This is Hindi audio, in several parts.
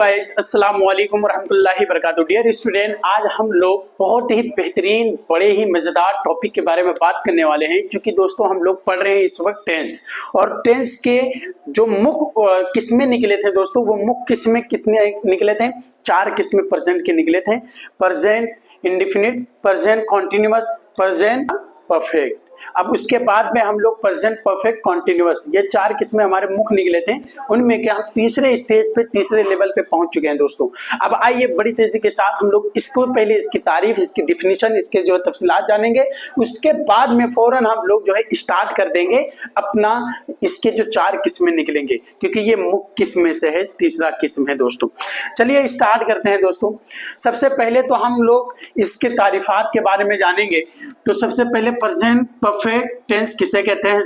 गाइस अस्सलाम वालेकुम रहमतुल्लाहि वबरकातुहू। डियर स्टूडेंट, आज हम लोग बहुत ही बेहतरीन बड़े ही मजेदार टॉपिक के बारे में बात करने वाले हैं। क्योंकि दोस्तों हम लोग पढ़ रहे हैं इस वक्त टेंस, और टेंस के जो मुख्य किस्में निकले थे दोस्तों, वो मुख्य किस्में कितने निकले थे? 4 किस्में प्रेजेंट के निकले थे। Present indefinite, present continuous, present perfect. अब उसके बाद में हम लोग प्रेजेंट परफेक्ट कॉन्टिन्यूअस, ये 4 किस्में हमारे मुख्य निकले थे। उनमें के हम तीसरे स्टेज पे, तीसरे लेवल पे पहुंच चुके हैं दोस्तों। अब आइए बड़ी तेजी के साथ हम लोग इसको पहले इसकी तारीफ, इसकी डिफिनीशन, इसके जो तफसीलात जानेंगे। उसके बाद में फौरन हम लोग जो है स्टार्ट कर देंगे अपना इसके जो 4 किस्में निकलेंगे, क्योंकि ये मुख्य किस्में से है, तीसरा किस्म है दोस्तों। चलिए स्टार्ट करते हैं दोस्तों। सबसे पहले तो हम लोग इसके तारीफात के बारे में जानेंगे। तो सबसे पहले प्रेजेंट परफेक्ट टेंस किसे कहते हैं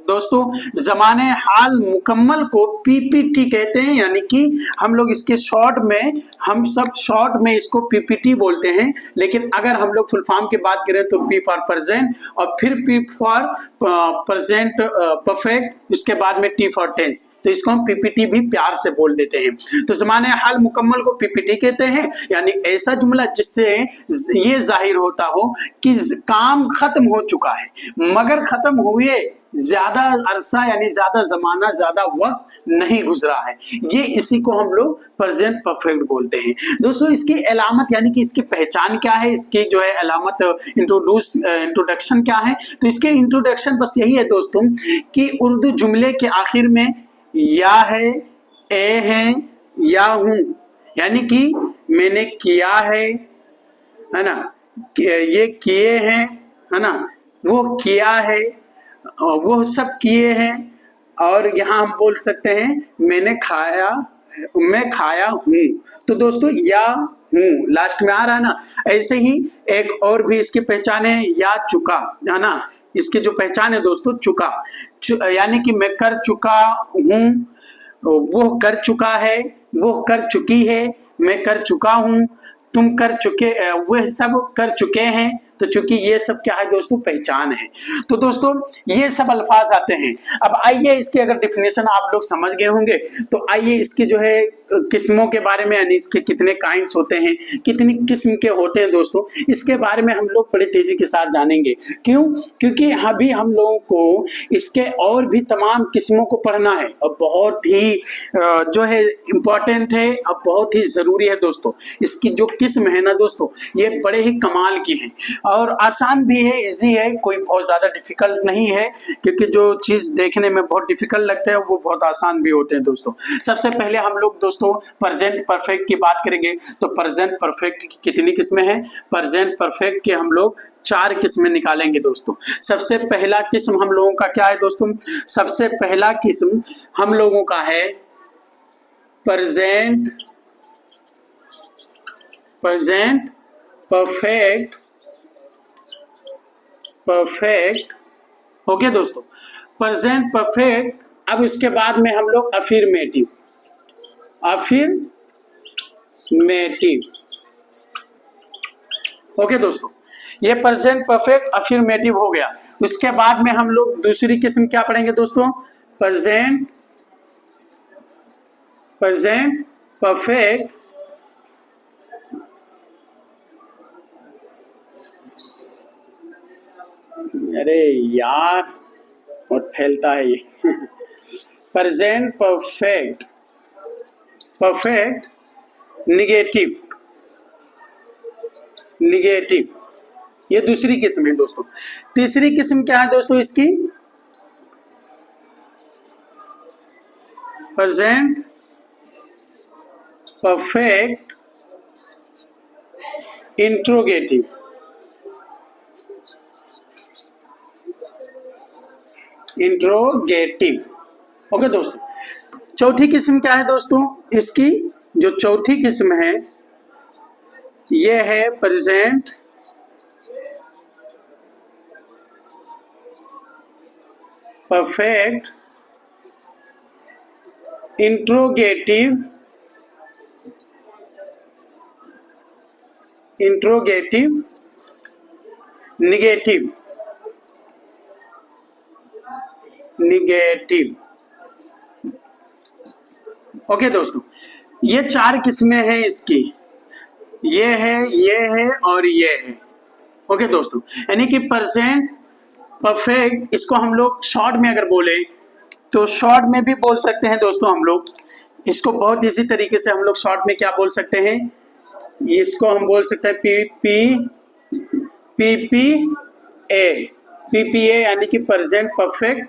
दोस्तों? जमाने हाल मुकम्मल को पीपीटी कहते हैं। यानी कि हम लोग इसके शॉर्ट में, हम सब शॉर्ट में इसको पीपीटी बोलते हैं। लेकिन अगर हम लोग फुल फॉर्म की बात करें तो पी फॉर प्रेजेंट, और फिर पी फॉर प्रेजेंट परफेक्ट, उसके बाद में टी फॉर टेंस। तो इसको हम पीपीटी भी प्यार से बोल देते हैं। तो जमाने हाल मुकम्मल को पीपीटी कहते हैं। यानी ऐसा जुमला जिससे ये जाहिर होता हो कि काम खत्म हो चुका है, मगर खत्म हुए ज्यादा अरसा यानी ज्यादा जमाना, ज्यादा वक्त नहीं गुजरा है। ये इसी को हम लोग प्रेजेंट परफेक्ट बोलते हैं दोस्तों। इसकी अलामत यानी कि इसकी पहचान क्या है, इसकी जो है अलामत, इंट्रोडक्शन क्या है? तो इसके इंट्रोडक्शन बस यही है दोस्तों कि उर्दू जुमले के आखिर में या है, ए है, या हूं। यानी कि मैंने किया है ना, ये किए हैं, है ना, वो किया है, वो सब किए हैं। और यहाँ हम बोल सकते हैं मैंने खाया, मैं खाया हूँ। तो दोस्तों या हूँ लास्ट में आ रहा है ना। ऐसे ही एक और भी इसकी पहचान है, या चुका, है ना। इसकी जो पहचान है दोस्तों, चुका, यानी कि मैं कर चुका हूँ, वो कर चुका है, वो कर चुकी है, मैं कर चुका हूँ, तुम कर चुके, वह सब कर चुके हैं। तो चूंकि ये सब क्या है दोस्तों, पहचान है। तो दोस्तों ये सब अल्फाज आते हैं। अब आइए इसके अगर डिफिनेशन आप लोग समझ गए होंगे, तो आइए इसके जो है किस्मों के बारे में, यानी इसके कितने काइंड्स होते हैं, कितनी किस्म के होते हैं दोस्तों, इसके बारे में हम लोग बड़ी तेजी के साथ जानेंगे। क्यों? क्योंकि अभी हम लोगों को इसके और भी तमाम किस्मों को पढ़ना है, और बहुत ही जो है इम्पोर्टेंट है, और बहुत ही जरूरी है दोस्तों। इसकी जो किस्म है ना दोस्तों, ये बड़े ही कमाल की है, और आसान भी है, इजी है, कोई बहुत ज्यादा डिफिकल्ट नहीं है। क्योंकि जो चीज देखने में बहुत डिफिकल्ट लगता है वो बहुत आसान भी होते हैं दोस्तों। सबसे पहले हम लोग दोस्तों प्रेजेंट परफेक्ट की बात करेंगे। तो प्रेजेंट परफेक्ट की कितनी किस्में हैं? प्रेजेंट परफेक्ट के हम लोग 4 किस्में निकालेंगे दोस्तों। सबसे पहला किस्म हम लोगों का क्या है दोस्तों? सबसे पहला किस्म हम लोगों का है प्रेजेंट परफेक्ट हो गया दोस्तों, प्रेजेंट परफेक्ट। अब इसके बाद में हम लोग अफर्मेटिव ओके दोस्तों, ये प्रेजेंट परफेक्ट अफर्मेटिव हो गया। उसके बाद में हम लोग दूसरी किस्म क्या पढ़ेंगे दोस्तों? प्रेजेंट परफेक्ट अरे यार बहुत फैलता है ये प्रेजेंट परफेक्ट निगेटिव, ये दूसरी किस्म है दोस्तों। तीसरी किस्म क्या है दोस्तों इसकी? Present perfect interrogative. ओके दोस्तों, चौथी किस्म क्या है दोस्तों? इसकी जो चौथी किस्म है ये है present perfect interrogative negative. Okay दोस्तों, ये चार किस्में हैं इसकी, ये है और ये है। ओके दोस्तों, यानी कि प्रेजेंट परफेक्ट, इसको हम लोग शॉर्ट में अगर बोले तो शॉर्ट में भी बोल सकते हैं दोस्तों। हम लोग इसको बहुत इसी तरीके से हम लोग शॉर्ट में क्या बोल सकते हैं, इसको हम बोल सकते हैं पीपीए यानी कि प्रेजेंट परफेक्ट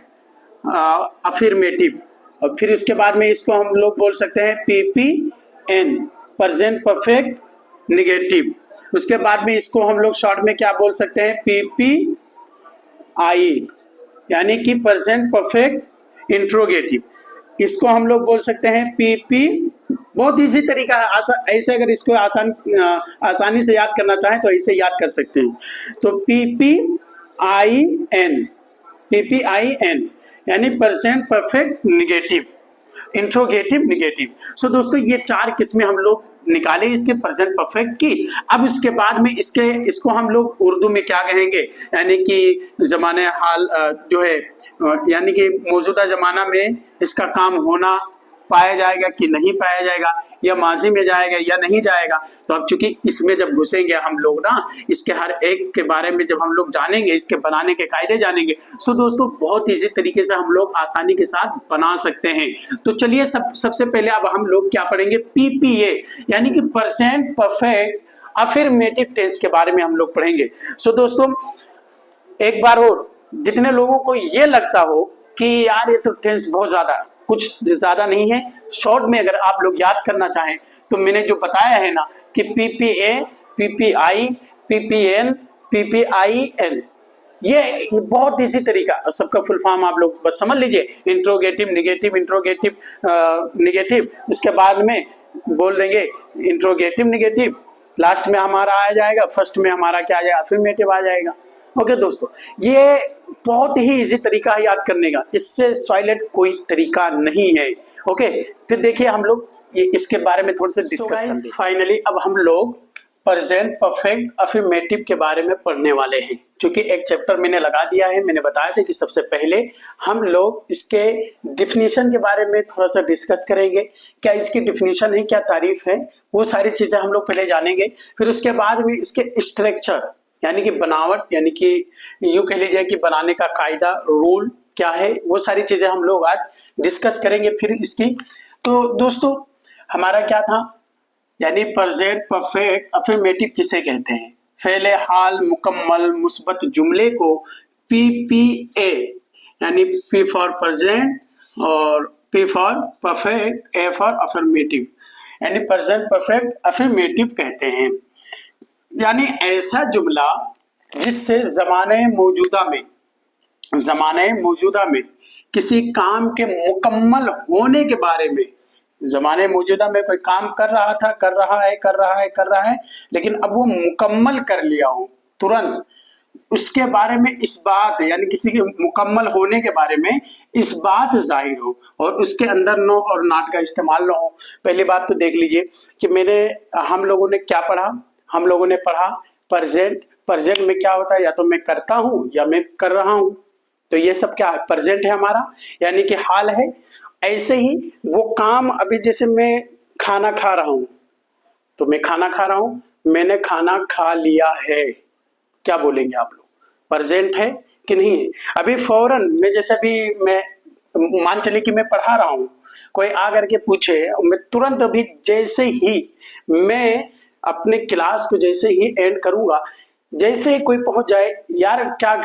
अफर्मेटिव। और फिर इसके बाद में इसको हम लोग बोल सकते हैं पीपीएन प्रेजेंट परफेक्ट निगेटिव। उसके बाद में इसको हम लोग शॉर्ट में क्या बोल सकते हैं, पीपीआई यानी कि प्रेजेंट परफेक्ट इंट्रोगेटिव। इसको हम लोग बोल सकते हैं पीपी। बहुत इजी तरीका है, ऐसे अगर इसको आसानी से याद करना चाहें तो ऐसे याद कर सकते हैं। तो पीपीआईएन यानी present perfect negative, interrogative negative. So दोस्तों ये चार किस्में हम लोग निकाले इसके प्रेजेंट परफेक्ट की। अब उसके बाद में इसको हम लोग उर्दू में क्या कहेंगे, यानी कि जमाने हाल जो है, यानी कि मौजूदा जमाना में इसका काम होना पाया जाएगा कि नहीं पाया जाएगा, या माजी में जाएगा या नहीं जाएगा। तो अब चूंकि इसमें जब घुसेंगे हम लोग ना, इसके हर एक के बारे में जब हम लोग जानेंगे, इसके बनाने के कायदे जानेंगे, सो दोस्तों बहुत इजी तरीके से हम लोग आसानी के साथ बना सकते हैं। तो चलिए सबसे पहले अब हम लोग क्या पढ़ेंगे, पीपीए यानी कि प्रेजेंट परफेक्ट अफर्मेटिव टेंस के बारे में हम लोग पढ़ेंगे। सो दोस्तों एक बार और, जितने लोगों को ये लगता हो कि यार ये तो टेंस बहुत ज्यादा, कुछ ज्यादा नहीं है, शॉर्ट में अगर आप लोग याद करना चाहें तो मैंने जो बताया है ना कि पीपीए, पीपीआई, पीपीएन, पीपीआईएन, ये बहुत इसी तरीका, सबका फुल फॉर्म आप लोग बस समझ लीजिए, इंट्रोगेटिव निगेटिव, इंट्रोगेटिव निगेटिव, उसके बाद में बोल देंगे इंट्रोगेटिव निगेटिव, लास्ट में हमारा आ जाएगा, फर्स्ट में हमारा क्या आ जाएगा, अफर्मेटिव आ जाएगा। ओके दोस्तों, ये बहुत ही इजी तरीका है याद करने का, इससे सॉलिड कोई तरीका नहीं है। ओके, फिर देखिए हम लोग ये इसके बारे में थोड़ा सा डिस्कस करेंगे। फाइनली अब हम लोग प्रेजेंट परफेक्ट अफर्मेटिव के बारे में पढ़ने वाले हैं। क्योंकि एक चैप्टर मैंने लगा दिया है, मैंने बताया था कि सबसे पहले हम लोग इसके डिफिनीशन के बारे में थोड़ा सा डिस्कस करेंगे, क्या इसकी डिफिनीशन है, क्या तारीफ है, वो सारी चीजें हम लोग पहले जानेंगे। फिर उसके बाद में इसके स्ट्रक्चर यानी कि बनावट, यानी कि यूं कह लीजिए कि बनाने का कायदा, रूल क्या है, वो सारी चीजें हम लोग आज डिस्कस करेंगे। फिर इसकी तो दोस्तों हमारा क्या था, यानी प्रेजेंट परफेक्ट अफर्मेटिव किसे कहते हैं, फेले हाल मुकम्मल मुस्बत जुमले को पीपीए यानी पी फॉर प्रेजेंट और P for perfect, A for affirmative यानी प्रेजेंट परफेक्ट अफर्मेटिव कहते हैं। यानी ऐसा जुमला जिससे जमाने मौजूदा में किसी काम के मुकम्मल होने के बारे में, जमाने मौजूदा में कोई काम कर रहा है, लेकिन अब वो मुकम्मल कर लिया हो तुरंत, उसके बारे में इस बात, यानी किसी के मुकम्मल होने के बारे में इस बात जाहिर हो और उसके अंदर नो और नॉट का इस्तेमाल न हो। पहली बात तो देख लीजिए कि हम लोगों ने क्या पढ़ा, हम लोगों ने पढ़ा प्रेजेंट में क्या होता है, या तो मैं करता हूं या मैं कर रहा हूं, तो ये सब क्या है, प्रेजेंट है हमारा, यानी कि हाल है। ऐसे ही वो काम, अभी जैसे मैं खाना खा रहा हूं, तो मैं खाना खा रहा हूं, मैंने खाना खा लिया है, क्या बोलेंगे आप लोग, प्रेजेंट है कि नहीं है। अभी फौरन मैं मान चलिए कि मैं पढ़ा रहा हूं, कोई आ करके पूछे, मैं तुरंत अभी जैसे ही मैं अपने क्लास को जैसे ही एंड करूंगा, जैसे ही कोई पहुंच जाए, यार क्या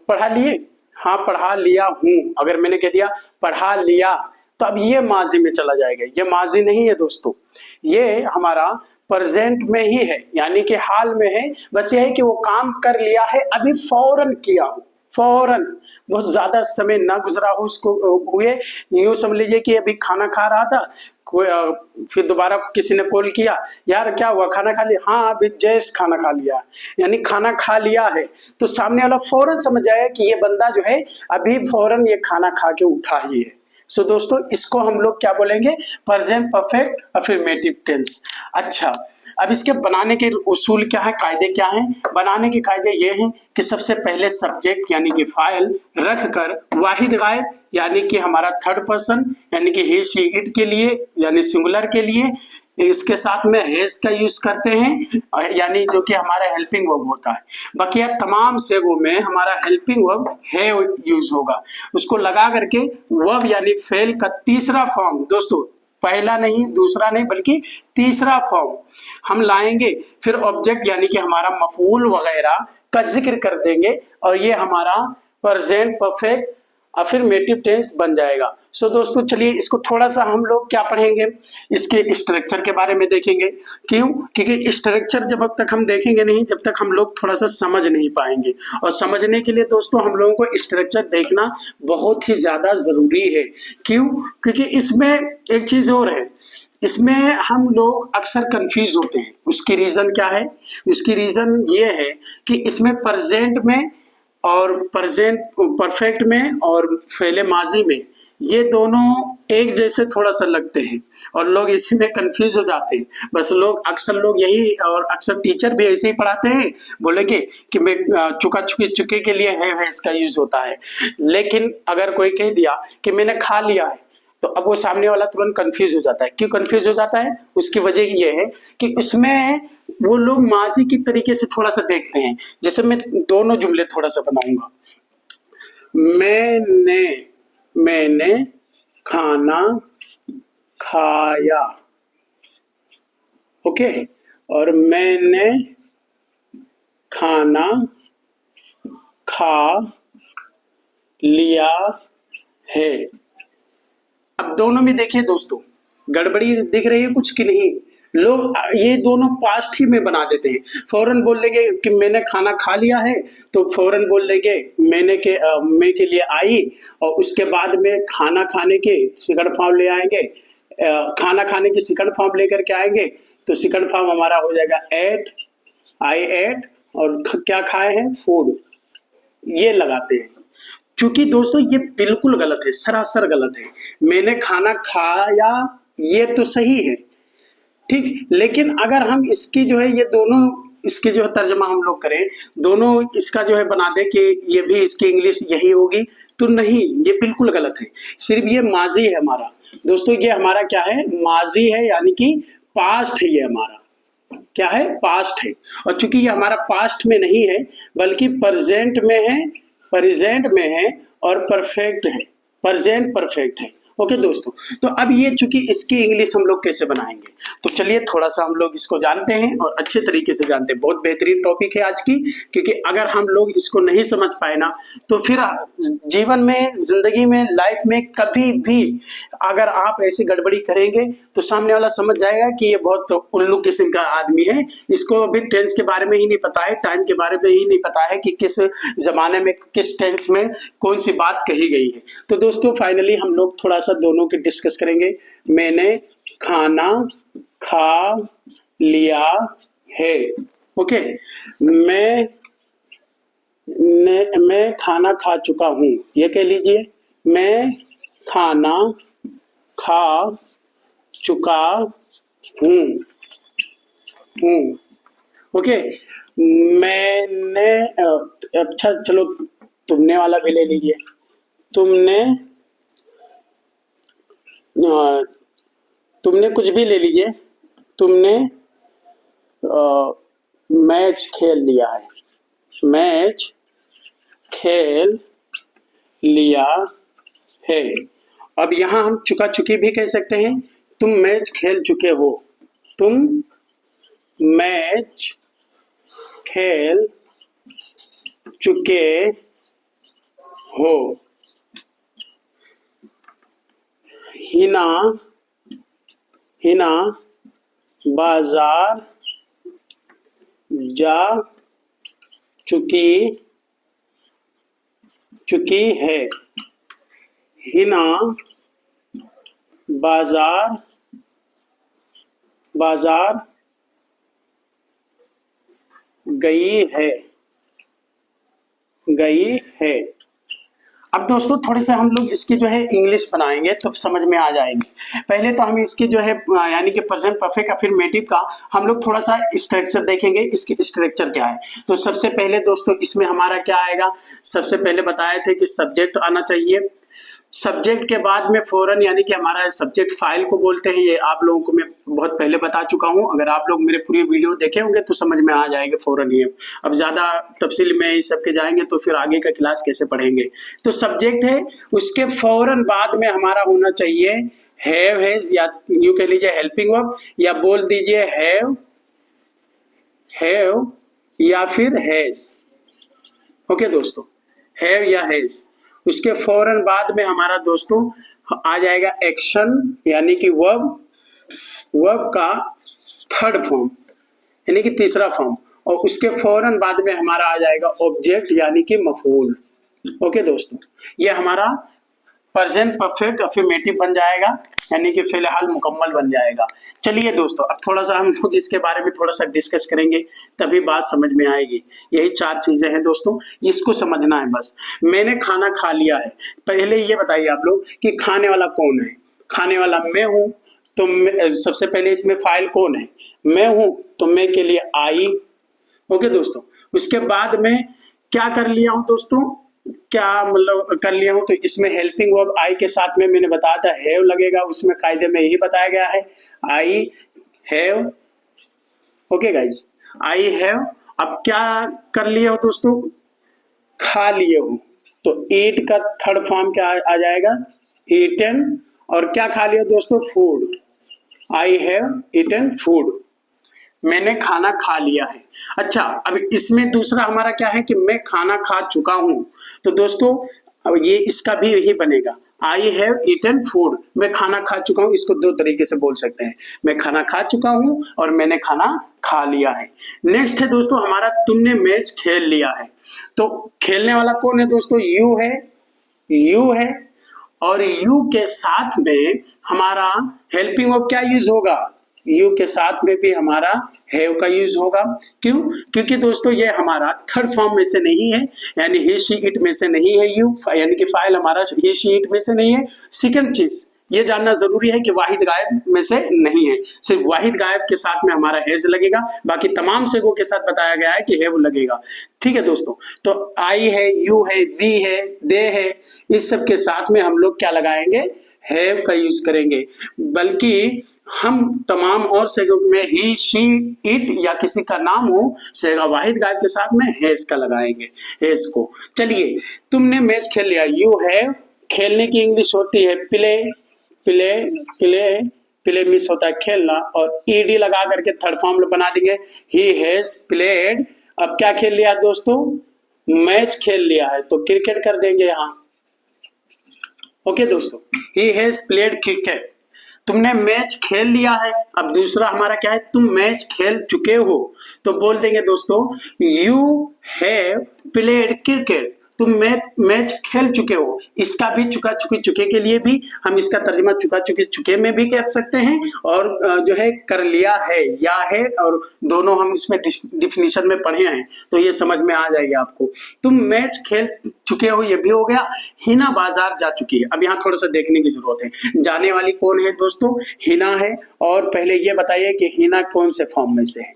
पढ़ा लिए, हाँ पढ़ा लिया हूं, अगर मैंने कह दिया पढ़ा लिया, तो अब ये माजी में चला जाएगा, ये माजी नहीं है दोस्तों, ये हमारा प्रेजेंट में ही है, यानी कि हाल में है। बस ये है कि वो काम कर लिया है, अभी फौरन किया हो, फौरन, बहुत ज्यादा समय ना गुजरा हो उसको हुए, यूं समझ लीजिए कि अभी खाना खा रहा था, कोई फिर दोबारा किसी ने कॉल किया, यार क्या हुआ, खाना खा लिया, हाँ अभी जस्ट खाना खा लिया, यानी खाना खा लिया है, तो सामने वाला फौरन समझ जाएगा कि ये बंदा जो है अभी फौरन ये खाना खा के उठा ही है। सो दोस्तों इसको हम लोग क्या बोलेंगे, प्रेजेंट परफेक्ट अफर्मेटिव टेंस। अच्छा, अब इसके बनाने के उसूल क्या है, कायदे क्या हैं? बनाने के कायदे ये हैं कि सबसे पहले सब्जेक्ट यानी कि फाइल रख कर वाहिद गायब यानी कि हमारा थर्ड पर्सन यानी कि ही शी इट के लिए यानी सिंगुलर के लिए इसके साथ में हैज का यूज करते हैं यानी जो कि हमारा हेल्पिंग वर्ब होता है। बकिया तमाम सेगों में हमारा हेल्पिंग वर्ब है यूज होगा। उसको लगा करके वर्ब यानी फेल का तीसरा फॉर्म, दोस्तों पहला नहीं दूसरा नहीं बल्कि तीसरा फॉर्म हम लाएंगे, फिर ऑब्जेक्ट यानी कि हमारा मफूल वगैरह का जिक्र कर देंगे और ये हमारा प्रेजेंट परफेक्ट अफर्मेटिव टेंस बन जाएगा। सो दोस्तों चलिए इसको थोड़ा सा हम लोग क्या पढ़ेंगे, इसके स्ट्रक्चर के बारे में देखेंगे। क्यों? क्योंकि स्ट्रक्चर जब तक हम देखेंगे नहीं जब तक हम लोग थोड़ा सा समझ नहीं पाएंगे, और समझने के लिए दोस्तों हम लोगों को स्ट्रक्चर देखना बहुत ही ज्यादा जरूरी है। क्यों? क्योंकि इसमें एक चीज और है, इसमें हम लोग अक्सर कंफ्यूज होते हैं। उसकी रीजन क्या है? उसकी रीजन ये है कि इसमें प्रेजेंट में और प्रेजेंट परफेक्ट में और फेले माजी में ये दोनों एक जैसे थोड़ा सा लगते हैं और लोग इसी में कंफ्यूज हो जाते हैं। बस लोग अक्सर लोग यही, और अक्सर टीचर भी ऐसे ही पढ़ाते हैं, बोलेंगे कि मैं चुका चुकी चुके के लिए है इसका यूज होता है। लेकिन अगर कोई कह दिया कि मैंने खा लिया है तो अब वो सामने वाला तुरंत कंफ्यूज हो जाता है। क्यों कंफ्यूज हो जाता है? उसकी वजह ये है कि उसमें वो लोग माजी की तरीके से थोड़ा सा देखते हैं। जैसे मैं दोनों जुमले थोड़ा सा बनाऊंगा, मैंने खाना खाया, ओके, और मैंने खाना खा लिया है। अब दोनों में देखिए दोस्तों गड़बड़ी दिख रही है कुछ कि नहीं? लोग ये दोनों पास्ट ही में बना देते हैं। फौरन बोल देंगे कि मैंने खाना खा लिया है तो फौरन बोल देंगे मैं के लिए आई, और उसके बाद में खाना खाने के सेकंड फॉर्म ले आएंगे, खाना खाने की सेकंड फॉर्म लेकर के आएंगे तो सेकंड फॉर्म हमारा हो जाएगा एट, आई एट, और क्या खाए हैं? फूड। ये लगाते हैं। क्योंकि दोस्तों ये बिल्कुल गलत है, सरासर गलत है। मैंने खाना खाया ये तो सही है, ठीक, लेकिन अगर हम इसकी जो है ये दोनों इसकी जो है तर्जमा हम लोग करें, दोनों इसका जो है बना दे कि ये भी इसकी इंग्लिश यही होगी, तो नहीं, ये बिल्कुल गलत है। सिर्फ ये माजी है हमारा दोस्तों, ये हमारा क्या है? माजी है, यानी कि पास्ट है। ये हमारा क्या है? पास्ट है। और चूंकि ये हमारा पास्ट में नहीं है बल्कि प्रेजेंट में है, प्रेजेंट में है और परफेक्ट है, प्रेजेंट परफेक्ट है। ओके दोस्तों, तो अब ये चूंकि इसकी इंग्लिश हम लोग कैसे बनाएंगे, तो चलिए थोड़ा सा हम लोग इसको जानते हैं और अच्छे तरीके से जानते हैं। बहुत बेहतरीन टॉपिक है आज की, क्योंकि अगर हम लोग इसको नहीं समझ पाए ना तो फिर जीवन में, जिंदगी में, लाइफ में कभी भी अगर आप ऐसी गड़बड़ी करेंगे तो सामने वाला समझ जाएगा कि ये बहुत उल्लू किस्म का आदमी है, इसको अभी टेंस के बारे में ही नहीं पता है, टाइम के बारे में ही नहीं पता है कि किस जमाने में किस टेंस में कौन सी बात कही गई है। तो दोस्तों फाइनली हम लोग थोड़ा सा दोनों के डिस्कस करेंगे। मैंने खाना खा लिया है, ओके, मैं खाना खा चुका हूं, ये कह लीजिए, मैं खाना खा चुका हूँ, ओके। मैंने अच्छा चलो तुमने वाला भी ले लीजिए। तुमने कुछ भी ले लीजिए। तुमने मैच खेल लिया है, मैच खेल लिया है। अब यहां हम चुका चुकी भी कह सकते हैं। तुम मैच खेल चुके हो, तुम मैच खेल चुके हो। हिना बाजार जा चुकी है। हिना बाजार गई है। अब दोस्तों थोड़े से हम लोग इसकी जो है इंग्लिश बनाएंगे तो समझ में आ जाएगी। पहले तो हम इसकी जो है यानी कि प्रेजेंट परफेक्ट अफर्मेटिव का हम लोग थोड़ा सा स्ट्रक्चर देखेंगे, इसकी स्ट्रक्चर क्या है। तो सबसे पहले दोस्तों इसमें हमारा क्या आएगा, सबसे पहले बताए थे कि सब्जेक्ट आना चाहिए। सब्जेक्ट के बाद में फौरन यानी कि हमारा सब्जेक्ट फाइल को बोलते हैं, ये आप लोगों को मैं बहुत पहले बता चुका हूं। अगर आप लोग मेरे पूरी वीडियो देखे होंगे तो समझ में आ जाएगा फौरन ही। अब ज्यादा तफसील में इस सब के जाएंगे तो फिर आगे का क्लास कैसे पढ़ेंगे। तो सब्जेक्ट है, उसके फौरन बाद में हमारा होना चाहिए हैव हैज, या यूं कह लीजिए हेल्पिंग वर्ब, या बोल दीजिए हैव या फिर हैज। ओके दोस्तों, हैव या हैज। उसके फौरन बाद में हमारा दोस्तों आ जाएगा एक्शन यानी कि वर्ब का थर्ड फॉर्म यानी कि तीसरा फॉर्म, और उसके फौरन बाद में हमारा आ जाएगा ऑब्जेक्ट यानी कि मफूल। ओके दोस्तों, ये हमारा प्रेजेंट परफेक्ट अफर्मेटिव बन जाएगा यानी कि फिलहाल मुकम्मल बन जाएगा। चलिए दोस्तों, अब थोड़ा सा हम लोग इसके बारे में थोड़ा सा डिस्कस करेंगे, तभी बात समझ में आएगी। यही 4 चीजें हैं दोस्तों, इसको समझना है बस। मैंने खाना खा लिया है, पहले ये बताइए आप लोग कि खाने वाला कौन है। खाने वाला मैं हूं, तो सबसे पहले इसमें फाइल कौन है, मैं हूं, तो मैं के लिए आई। ओके दोस्तों, उसके बाद में क्या कर लिया हूं दोस्तों, क्या मतलब कर लिया हूं, तो इसमें हेल्पिंग वर्ब आई के साथ में मैंने बताया था हैव लगेगा, उसमें कायदे में यही बताया गया है I have. Okay guys, I have. अब क्या कर लिए हो दोस्तों, खा लिए हो, तो ईट का थर्ड फॉर्म क्या आ जाएगा, ईटन। और क्या खा लिया दोस्तों, food. I have eaten food, मैंने खाना खा लिया है। अच्छा, अब इसमें दूसरा हमारा क्या है कि मैं खाना खा चुका हूं, तो दोस्तों अब ये इसका भी यही बनेगा, आई हैव ईटन फूड। मैं खाना खा चुका हूं, इसको 2 तरीके से बोल सकते हैं, मैं खाना खा चुका हूं और मैंने खाना खा लिया है। नेक्स्ट है दोस्तों हमारा तुमने मैच खेल लिया है। तो खेलने वाला कौन है दोस्तों, यू है। और यू के साथ में हमारा हेल्पिंग वर्ब क्या यूज होगा, यू के साथ में भी हमारा हैव का यूज होगा। क्यों, क्योंकि दोस्तों ये हमारा थर्ड फॉर्म में से नहीं है, यानी ही शी इट में से नहीं है यू, यानी कि फाइल हमारा ही शी इट में से नहीं है। सेकंड चीज ये जानना जरूरी है कि वाहिद गायब में से नहीं है, सिर्फ वाहिद गायब के साथ में हमारा हैज लगेगा, बाकी तमाम सेगों के साथ बताया गया है कि हैव लगेगा। ठीक है दोस्तों, तो आई है, यू है, वी है, दे है, इस सब के साथ में हम लोग क्या लगाएंगे, हैव का यूज करेंगे। बल्कि हम तमाम और सेगों में ही शी इट या किसी का नाम हो, सेगा वाहिद गायब के साथ में हैज का लगाएंगे, हैज को। चलिए, तुमने मैच खेल लिया, यू हैव, खेलने की इंग्लिश होती है प्ले, प्ले मिस होता है खेलना, और ईडी लगा करके थर्ड फॉर्म बना देंगे, ही हैज प्लेड। अब क्या खेल लिया दोस्तों, मैच खेल लिया है, तो क्रिकेट कर देंगे यहां। ओके दोस्तों, ही हैज प्लेड क्रिकेट, तुमने मैच खेल लिया है। अब दूसरा हमारा क्या है, तुम मैच खेल चुके हो, तो बोल देंगे दोस्तों यू हैव प्लेड क्रिकेट, तुम मैच खेल चुके हो। इसका भी चुके के लिए भी हम इसका तर्जुमा चुके में भी कर सकते हैं, और जो है कर लिया है या है, और दोनों हम इसमें डिफिनीशन में पढ़े हैं, तो ये समझ में आ जाएगी आपको। तुम मैच खेल चुके हो, ये भी हो गया। हिना बाजार जा चुकी है, अब यहाँ थोड़ा सा देखने की जरूरत है, जाने वाली कौन है दोस्तों, हिना है। और पहले ये बताइए कि हिना कौन से फॉर्म में से है,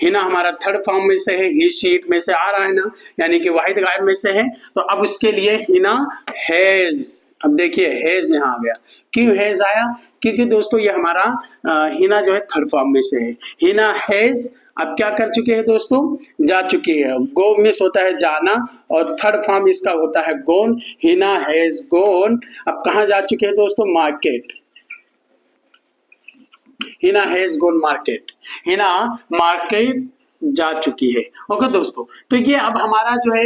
हिना हमारा थर्ड फॉर्म में से है, ही शीट में से आ रहा है ना, यानी कि वाहिद गायब में से है, तो अब उसके लिए हिना हैज। अब देखिए हैज यहाँ आ गया, क्यों हैज आया, क्योंकि दोस्तों ये हमारा हिना जो है थर्ड फॉर्म में से है, हिना हैज। अब क्या कर चुके हैं दोस्तों, जा चुकी है, गो मिस होता है जाना, और थर्ड फॉर्म इसका होता है गोन, हिना हैज गोन। अब कहाँ जा चुके हैं दोस्तों, market, Hina has gone market, Hina market जा चुकी है। ओके दोस्तों, तो ये अब हमारा जो है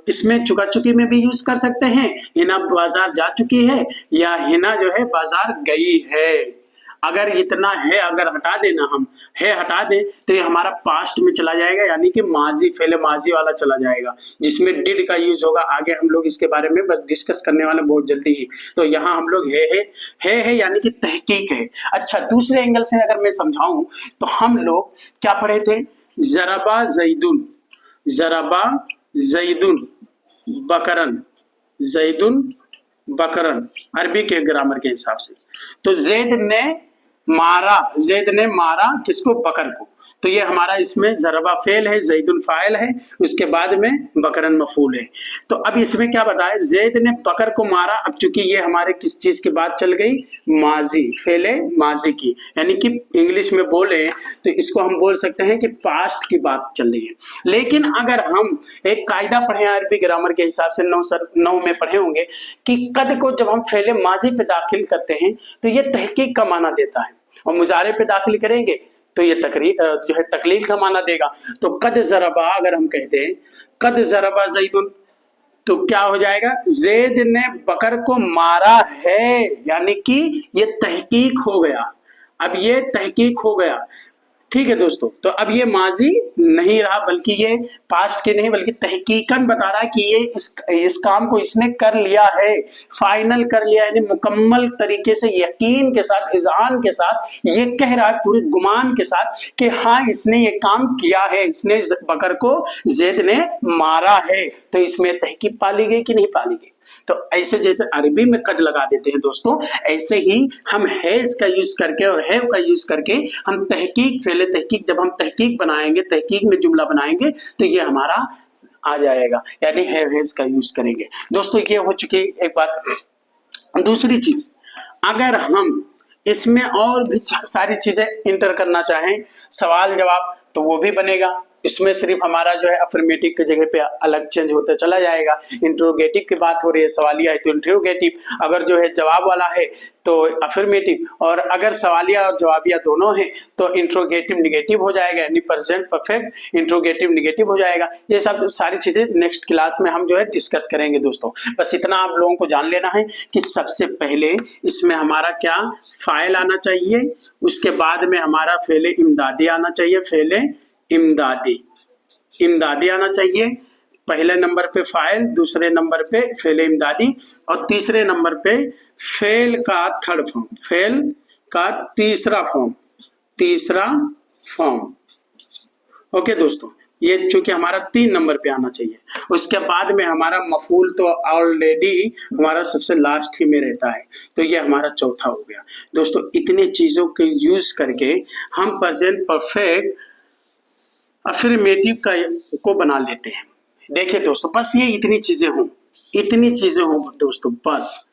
इसमें चुका चुकी में भी यूज कर सकते हैं, हिना बाजार जा चुकी है, या हिना जो है बाजार गई है। अगर इतना है अगर हटा देना, हम है हटा दे, तो ये हमारा पास्ट में चला जाएगा, यानी कि माजी, फेले माजी वाला चला जाएगा, जिसमें डिड का यूज होगा। आगे हम लोग इसके बारे में डिस्कस करने वाले बहुत जल्दी ही। तो यहाँ हम लोग है यानी कि तहकीक है। अच्छा, दूसरे एंगल से अगर मैं समझाऊं तो हम लोग क्या पढ़े थे, जरबा जैदुन बकरन, जैदुन बकरन, अरबी के ग्रामर के हिसाब से। तो जैद ने मारा किसको? बकर को। तो ये हमारा इसमें ज़रबा फेल है, जैदुन फाइल है, उसके बाद में बकरन मफूल है। तो अब इसमें क्या बताया? जैद ने बकर को मारा। अब चूंकि ये हमारे किस चीज की बात चल गई? माजी, फेले माजी की, यानी कि इंग्लिश में बोले तो इसको हम बोल सकते हैं कि पास्ट की बात चल रही है। लेकिन अगर हम एक कायदा पढ़े अरबी ग्रामर के हिसाब से 9 में पढ़े होंगे कि कद को जब हम फेले माजी पे दाखिल करते हैं तो ये तहकीक का माना देता है, और मुजारे पे दाखिल करेंगे तो ये जो है तकलील का माना देगा। तो कद ज़रबा अगर हम कहते हैं कद ज़रबा जैदुन, तो क्या हो जाएगा? जैद ने बकर को मारा है, यानी कि ये तहकीक हो गया। अब ये तहकीक हो गया, ठीक है दोस्तों। तो अब ये माजी नहीं रहा, बल्कि ये पास्ट के नहीं बल्कि तहकीकन बता रहा है कि ये इस काम को इसने कर लिया है, फाइनल कर लिया, यानी मुकम्मल तरीके से यकीन के साथ, इज़ान के साथ ये कह रहा है, पूरे गुमान के साथ कि हाँ इसने ये काम किया है, इसने बकर को जैद ने मारा है। तो इसमें तहकीक पाली गई कि नहीं पाली गई? तो ऐसे जैसे अरबी में कद लगा देते हैं दोस्तों, ऐसे ही हम हैज का यूज करके और हैव का यूज करके हम तहकीक, फेले तहकीक, जब हम तहकीक बनाएंगे, तहकीक में जुमला बनाएंगे तो ये हमारा आ जाएगा, यानी हैव हैज का यूज करेंगे। दोस्तों ये हो चुकी एक बात। दूसरी चीज, अगर हम इसमें और भी सारी चीजें इंटर करना चाहें, सवाल जवाब, तो वो भी बनेगा। इसमें सिर्फ हमारा जो है अफर्मेटिव की जगह पे अलग चेंज होता चला जाएगा। इंट्रोगेटिव की बात हो रही है, सवालिया है तो इंट्रोगेटिव, अगर जो है जवाब वाला है तो अफर्मेटिव, और अगर सवालिया और जवाबिया दोनों हैं तो इंट्रोगेटिव निगेटिव हो जाएगा, यानी प्रेजेंट परफेक्ट इंट्रोगेटिव निगेटिव हो जाएगा। ये सब सारी चीजें नेक्स्ट क्लास में हम जो है डिस्कस करेंगे दोस्तों। बस इतना आप लोगों को जान लेना है कि सबसे पहले इसमें हमारा क्या फाइल आना चाहिए, उसके बाद में हमारा फेले इमदादी आना चाहिए, फेले इमदादी आना चाहिए। पहले नंबर पे फाइल, दूसरे नंबर पे फेल इमदादी, और तीसरे नंबर पे फेल का थर्ड फॉर्म, फेल का तीसरा फॉर्म। ओके दोस्तों, ये चूंकि हमारा 3 नंबर पे आना चाहिए। उसके बाद में हमारा मफूल तो ऑलरेडी हमारा सबसे लास्ट ही में रहता है, तो ये हमारा चौथा हो गया। दोस्तों इतने चीजों के यूज करके हम प्रेजेंट परफेक्ट अफर्मेटिव को बना लेते हैं। देखिए दोस्तों, बस ये इतनी चीजें हों दोस्तों, बस।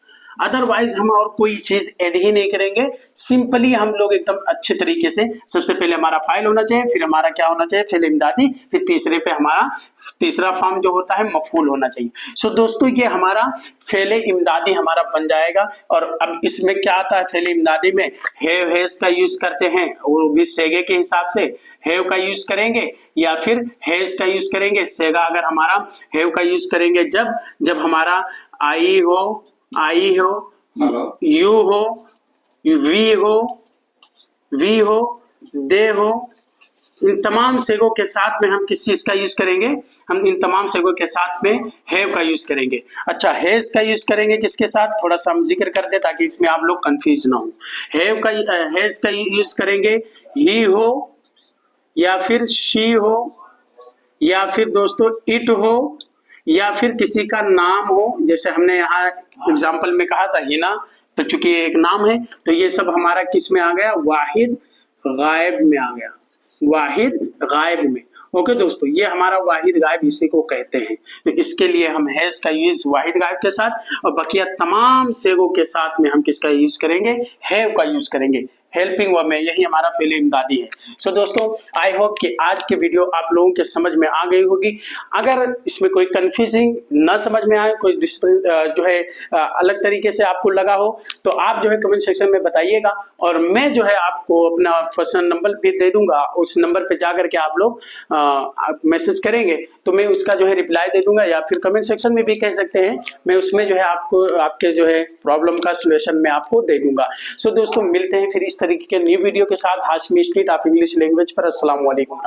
अदरवाइज हम और कोई चीज ऐड ही नहीं करेंगे। सिंपली हम लोग एकदम अच्छे तरीके से, सबसे पहले हमारा फाइल होना चाहिए, फिर हमारा क्या होना चाहिए? फेल इमदादी, फिर तीसरे पे हमारा तीसरा फॉर्म जो होता है मफूल होना चाहिए। सो दोस्तों ये हमारा फेले इमदादी हमारा बन जाएगा। और अब इसमें क्या आता है? फेले इमदादी में हैव हैज का यूज करते हैं, वो भी सेगे के हिसाब से हैव का यूज करेंगे या फिर हैज का यूज करेंगे। सेगा अगर हमारा हैव का यूज करेंगे जब हमारा आई हो, यू हो, वी हो, दे हो, इन तमाम सेगों के साथ में हम किस चीज का यूज करेंगे? हम इन तमाम सेगों के साथ में हैव का यूज करेंगे। अच्छा, हैज का यूज करेंगे किसके साथ? थोड़ा सा हम जिक्र कर दे ताकि इसमें आप लोग कंफ्यूज ना हो। हैज का यूज करेंगे ही हो, या फिर शी हो, या फिर दोस्तों इट हो, या फिर किसी का नाम हो। जैसे हमने यहाँ एग्जाम्पल में कहा था हिना, तो चूंकि ये एक नाम है तो ये सब हमारा किस में आ गया? वाहिद गायब में आ गया, वाहिद गायब में। ओके दोस्तों, ये हमारा वाहिद गायब इसी को कहते हैं। तो इसके लिए हम हैज का यूज वाहिद गायब के साथ और बकिया तमाम सेगों के साथ में हम किसका यूज करेंगे? हैव का यूज करेंगे। हेल्पिंग वर्ब में यही हमारा फेल इमदादी है। सो दोस्तों, आई होप कि आज की वीडियो आप लोगों के समझ में आ गई होगी। अगर इसमें कोई कंफ्यूजिंग ना समझ में आए, कोई जो है अलग तरीके से आपको लगा हो, तो आप जो है कमेंट सेक्शन में बताइएगा, और मैं जो है आपको अपना पर्सनल नंबर भी दे दूंगा। उस नंबर पे जाकर के आप लोग मैसेज करेंगे तो मैं उसका जो है रिप्लाई दे दूंगा, या फिर कमेंट सेक्शन में भी कह सकते हैं, मैं उसमें जो है आपको आपके जो है प्रॉब्लम का सॉल्यूशन मैं आपको दे दूंगा। सो दोस्तों, मिलते हैं फिर इस तरीके के न्यू वीडियो के साथ Hashmi street of English language पर। अस्सलाम वालेकुम।